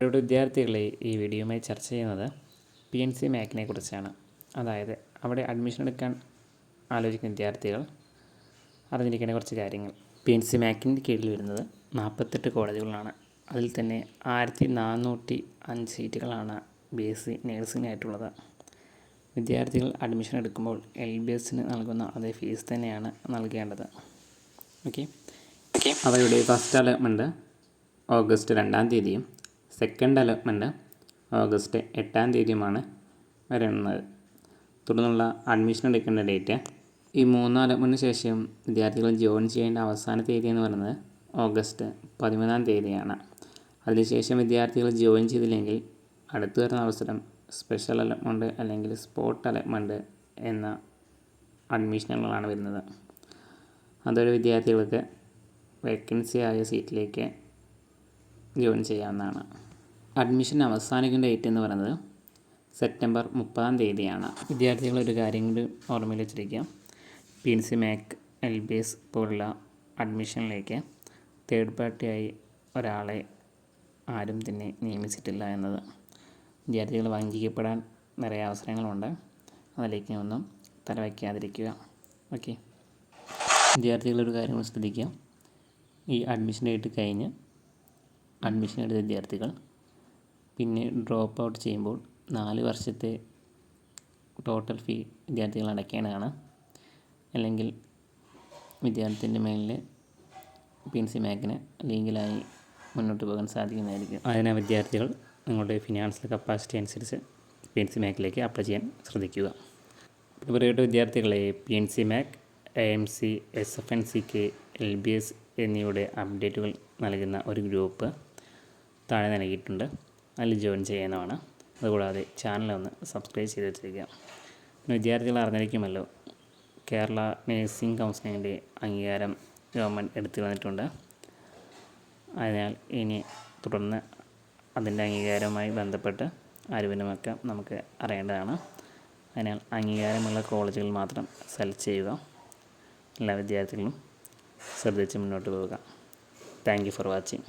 ഇവിടെ വിദ്യാർത്ഥികളെ ഈ വീഡിയോയുമായി ചർച്ച ചെയ്യുന്നത് PNC മാക്കിനെ കുറിച്ചാണ്. അതായത് അവിടെ അഡ്മിഷൻ എടുക്കാൻ ആലോചിക്കുന്ന വിദ്യാർത്ഥികൾ അറിഞ്ഞിരിക്കേണ്ട കുറച്ച് കാര്യങ്ങൾ. PNC മാക്കിൻ്റെ കീഴിൽ വരുന്നത് 48 കോളേജുകളാണ്. അതിൽ തന്നെ 1405 സീറ്റുകളാണ് BSc നേഴ്സിംഗിനായിട്ടുള്ളത്. വിദ്യാർത്ഥികൾ അഡ്മിഷൻ എടുക്കുമ്പോൾ LBSന് നൽകുന്ന അതേ ഫീസ് തന്നെയാണ് നൽകേണ്ടത്. ഓക്കെ, അവരുടെ ഫസ്റ്റ് അലോട്ട്മെൻറ്റ് ഓഗസ്റ്റ് 2-ാം തീയതിയും സെക്കൻഡ് അലോട്ട്മെൻറ്റ് ഓഗസ്റ്റ് 8-ാം തീയതിയുമാണ് വരുന്നത്. തുടർന്നുള്ള അഡ്മിഷൻ എടുക്കേണ്ട ഡേറ്റ് ഈ 3 അലോട്ട്മെൻറ്റിന് ശേഷം വിദ്യാർത്ഥികൾ ജോയിൻ ചെയ്യേണ്ട അവസാന തീയതി എന്ന് പറയുന്നത് ഓഗസ്റ്റ് 13-ാം തീയതിയാണ്. അതിനുശേഷം വിദ്യാർത്ഥികൾ ജോയിൻ ചെയ്തില്ലെങ്കിൽ അടുത്തു വരുന്ന അവസരം സ്പെഷ്യൽ അലോട്ട്മെൻറ്റ് അല്ലെങ്കിൽ സ്പോട്ട് അലോട്ട്മെൻറ്റ് എന്ന അഡ്മിഷനുകളാണ് വരുന്നത്. അതൊരു വിദ്യാർത്ഥികൾക്ക് വേക്കൻസി ആയ സീറ്റിലേക്ക് ജോയിൻ ചെയ്യാവുന്നതാണ്. അഡ്മിഷൻ അവസാനിക്കുന്ന ഡേറ്റ് എന്ന് പറയുന്നത് സെപ്റ്റംബർ 30-ാം തീയതിയാണ്. വിദ്യാർത്ഥികൾ ഒരു കാര്യം കൂടി ഓർമ്മയിൽ വെച്ചിരിക്കുക, PNC മാക്ക്, LBS പോലുള്ള അഡ്മിഷനിലേക്ക് തേർഡ് പാർട്ടിയായി ഒരാളെ ആരും തന്നെ നിയമിച്ചിട്ടില്ല എന്നത്. വിദ്യാർത്ഥികൾ വഞ്ചിക്കപ്പെടാൻ നിറയെ അവസരങ്ങളുണ്ട്. അതിലേക്ക് ഒന്നും തലവയ്ക്കാതിരിക്കുക. ഓക്കെ, വിദ്യാർത്ഥികളൊരു കാര്യം ശ്രദ്ധിക്കുക, ഈ അഡ്മിഷൻ ഡേറ്റ് കഴിഞ്ഞ് അഡ്മിഷൻ എടുത്ത വിദ്യാർത്ഥികൾ പിന്നെ ഡ്രോപ്പ് ഔട്ട് ചെയ്യുമ്പോൾ 4 വർഷത്തെ ടോട്ടൽ ഫീ വിദ്യാർത്ഥികൾ അടയ്ക്കേണ്ടതാണ്. അല്ലെങ്കിൽ വിദ്യാർത്ഥിൻ്റെ മേലിൽ PNC മാക്കിന് ലീഗലായി മുന്നോട്ട് പോകാൻ സാധിക്കുന്നതായിരിക്കും. അതിനാൽ വിദ്യാർത്ഥികൾ നിങ്ങളുടെ ഫിനാൻഷ്യൽ കപ്പാസിറ്റി അനുസരിച്ച് PNC മാക്കിലേക്ക് അപ്ലൈ ചെയ്യാൻ ശ്രദ്ധിക്കുക. പ്രിയപ്പെട്ട വിദ്യാർത്ഥികളെ, PNC മാക്ക്, AMC, SFNCK, LBS എന്നിവയുടെ അപ്ഡേറ്റുകൾ നൽകുന്ന ഒരു ഗ്രൂപ്പ് താഴെ നൽകിയിട്ടുണ്ട്. അതിൽ ജോയിൻ ചെയ്യുന്നതാണ്. അതുകൂടാതെ ചാനലൊന്ന് സബ്സ്ക്രൈബ് ചെയ്ത് വെച്ചിരിക്കുക. പിന്നെ വിദ്യാർത്ഥികൾ അറിഞ്ഞിരിക്കുമല്ലോ, കേരള നഴ്സിംഗ് കൗൺസിലിങ്ങിൻ്റെ അംഗീകാരം ഗവൺമെൻറ് എടുത്തു വന്നിട്ടുണ്ട്. അതിനാൽ ഇനി തുടർന്ന് അതിൻ്റെ അംഗീകാരവുമായി ബന്ധപ്പെട്ട് അറിവിനുമൊക്കെ നമുക്ക് അറിയേണ്ടതാണ്. അതിനാൽ അംഗീകാരമുള്ള കോളേജുകൾ മാത്രം സെലക്ട് ചെയ്യുക. എല്ലാ വിദ്യാർത്ഥികളും ശ്രദ്ധിച്ച് മുന്നോട്ട് പോവുക. Thank you for watching.